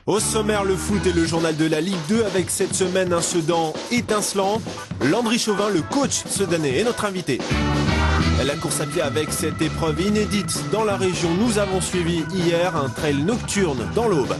Au sommaire, le foot et le journal de la Ligue 2 avec cette semaine un Sedan étincelant. Landry Chauvin, le coach sedanais, est notre invité. La course à pied avec cette épreuve inédite dans la région. Nous avons suivi hier un trail nocturne dans l'Aube.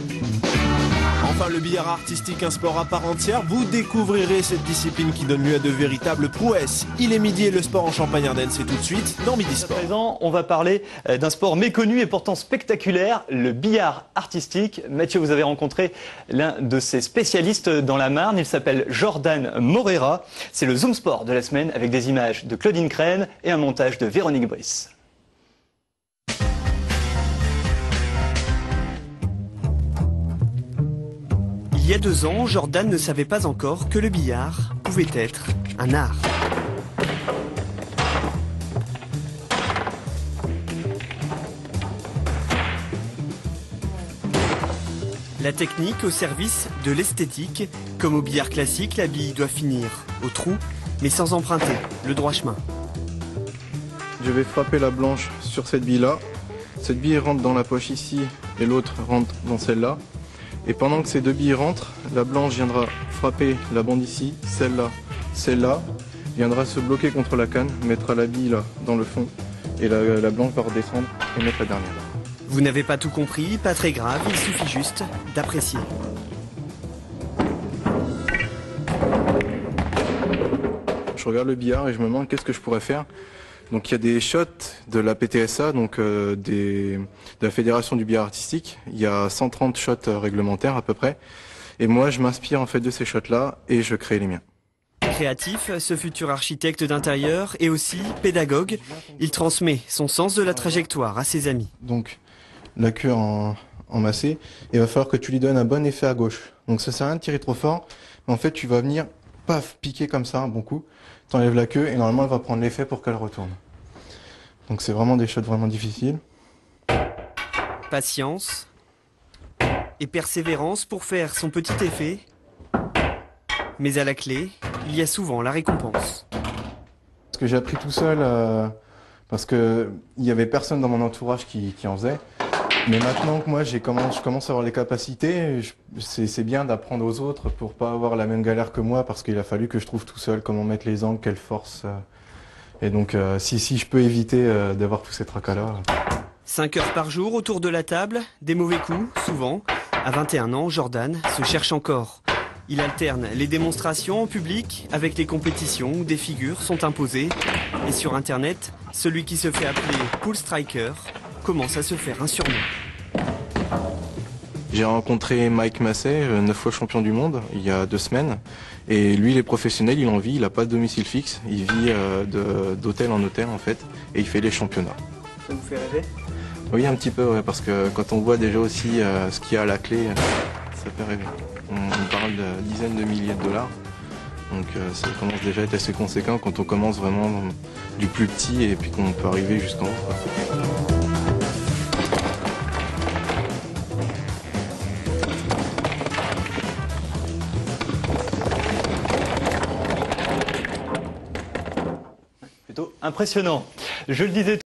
Enfin, le billard artistique, un sport à part entière. Vous découvrirez cette discipline qui donne lieu à de véritables prouesses. Il est midi et le sport en Champagne-Ardenne, c'est tout de suite dans Midi Sport. À présent, on va parler d'un sport méconnu et pourtant spectaculaire, le billard artistique. Mathieu, vous avez rencontré l'un de ses spécialistes dans la Marne. Il s'appelle Jordan Morera. C'est le Zoom Sport de la semaine avec des images de Claudine Crène et un montage de Véronique Brice. Il y a 2 ans, Jordan ne savait pas encore que le billard pouvait être un art. La technique au service de l'esthétique. Comme au billard classique, la bille doit finir au trou, mais sans emprunter le droit chemin. Je vais frapper la blanche sur cette bille-là. Cette bille rentre dans la poche ici et l'autre rentre dans celle-là. Et pendant que ces 2 billes rentrent, la blanche viendra frapper la bande ici, celle-là, viendra se bloquer contre la canne, mettra la bille là dans le fond et la blanche va redescendre et mettre la dernière. Vous n'avez pas tout compris, pas très grave, il suffit juste d'apprécier. Je regarde le billard et je me demande qu'est-ce que je pourrais faire. Donc il y a des shots de la PTSA, donc de la Fédération du billard artistique. Il y a 130 shots réglementaires à peu près. Et moi je m'inspire en fait de ces shots-là et je crée les miens. Créatif, ce futur architecte d'intérieur et aussi pédagogue, il transmet son sens de la trajectoire à ses amis. Donc la queue en massé, il va falloir que tu lui donnes un bon effet à gauche. Donc ça sert à rien de tirer trop fort, mais en fait tu vas venir, paf, piquer comme ça un bon coup. T'enlèves la queue et normalement elle va prendre l'effet pour qu'elle retourne. Donc c'est vraiment des shots vraiment difficiles. Patience et persévérance pour faire son petit effet. Mais à la clé, il y a souvent la récompense. Ce que j'ai appris tout seul, parce que il y avait personne dans mon entourage qui en faisait. Mais maintenant que moi je commence à avoir les capacités, c'est bien d'apprendre aux autres pour pas avoir la même galère que moi, parce qu'il a fallu que je trouve tout seul comment mettre les angles, quelle force. Et donc si je peux éviter d'avoir tous ces tracas-là. 5 heures par jour autour de la table, des mauvais coups, souvent. À 21 ans, Jordan se cherche encore. Il alterne les démonstrations en public avec les compétitions où des figures sont imposées. Et sur Internet, celui qui se fait appeler Pool Striker commence à se faire un surnom. J'ai rencontré Mike Massey, 9 fois champion du monde, il y a 2 semaines. Et lui, il est professionnel, il en vit, il n'a pas de domicile fixe. Il vit d'hôtel en hôtel en fait, et il fait les championnats. Ça vous fait rêver? Oui, un petit peu, ouais, parce que quand on voit déjà aussi ce qu'il y a à la clé, ça fait rêver. On parle de dizaines de milliers de dollars. Donc ça commence déjà à être assez conséquent quand on commence vraiment du plus petit et puis qu'on peut arriver jusqu'en haut, quoi. Plutôt impressionnant. Je le disais